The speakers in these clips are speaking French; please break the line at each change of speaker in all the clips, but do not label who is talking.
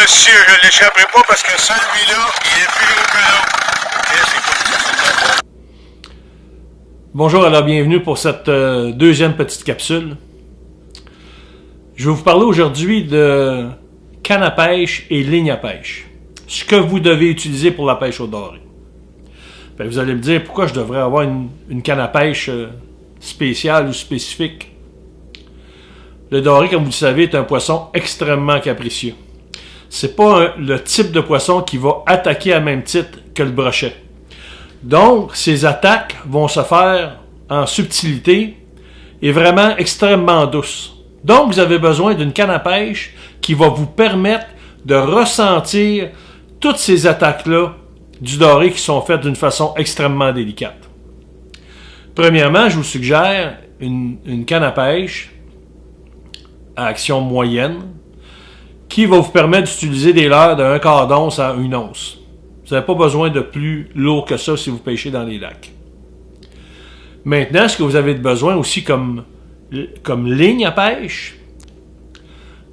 monsieur, je l'échapperai pas parce que celui-là, il est plus gros que l'autre.
Bonjour, alors bienvenue pour cette deuxième petite capsule. Je vais vous parler aujourd'hui de canne à pêche et ligne à pêche. Ce que vous devez utiliser pour la pêche au doré. Ben, vous allez me dire pourquoi je devrais avoir une canne à pêche spéciale ou spécifique. Le doré, comme vous le savez, est un poisson extrêmement capricieux. C'est pas le type de poisson qui va attaquer à même titre que le brochet. Donc, ces attaques vont se faire en subtilité et vraiment extrêmement douces. Donc, vous avez besoin d'une canne à pêche qui va vous permettre de ressentir toutes ces attaques-là du doré qui sont faites d'une façon extrêmement délicate. Premièrement, je vous suggère une canne à pêche à action moyenne qui va vous permettre d'utiliser des leurres de 1/4 d'once à 1 once. Vous n'avez pas besoin de plus lourd que ça si vous pêchez dans les lacs. Maintenant, ce que vous avez besoin aussi comme ligne à pêche,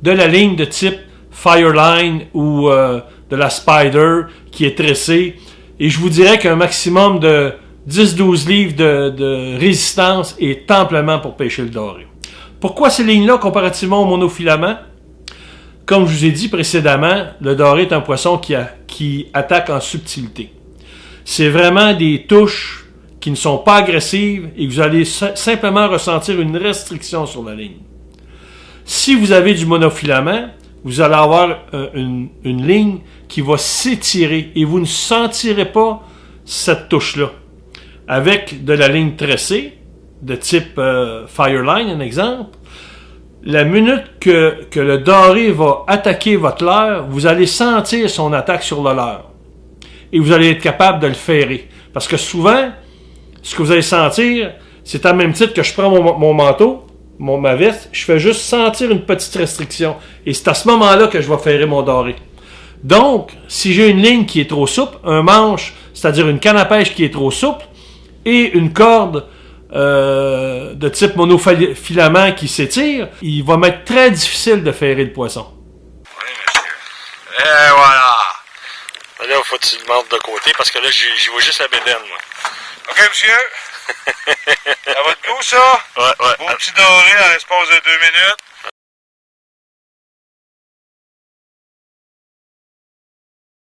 de la ligne de type Fireline ou de la Spider qui est tressée, et je vous dirais qu'un maximum de 10-12 livres de résistance est amplement pour pêcher le doré. Pourquoi ces lignes-là comparativement au monofilament? Comme je vous ai dit précédemment, le doré est un poisson qui attaque en subtilité. C'est vraiment des touches qui ne sont pas agressives et que vous allez simplement ressentir une restriction sur la ligne. Si vous avez du monofilament, vous allez avoir une ligne qui va s'étirer et vous ne sentirez pas cette touche-là. Avec de la ligne tressée, de type Fireline, un exemple, la minute que le doré va attaquer votre leurre, vous allez sentir son attaque sur le leurre. Et vous allez être capable de le ferrer. Parce que souvent, ce que vous allez sentir, c'est à même titre que je prends mon manteau, ma veste, je fais juste sentir une petite restriction. Et c'est à ce moment-là que je vais ferrer mon doré. Donc, si j'ai une ligne qui est trop souple, un manche, c'est-à-dire une canne à pêche qui est trop souple, et une corde de type monofilament qui s'étire, il va m'être très difficile de ferrer le poisson.
Oui, monsieur. Et voilà. Là, il faut que tu le montes de côté parce que là, j'y vois juste la bédaine, moi. OK, monsieur. Ça va de goût, ça?
Ouais.
Bon petit doré en l'espace de 2 minutes.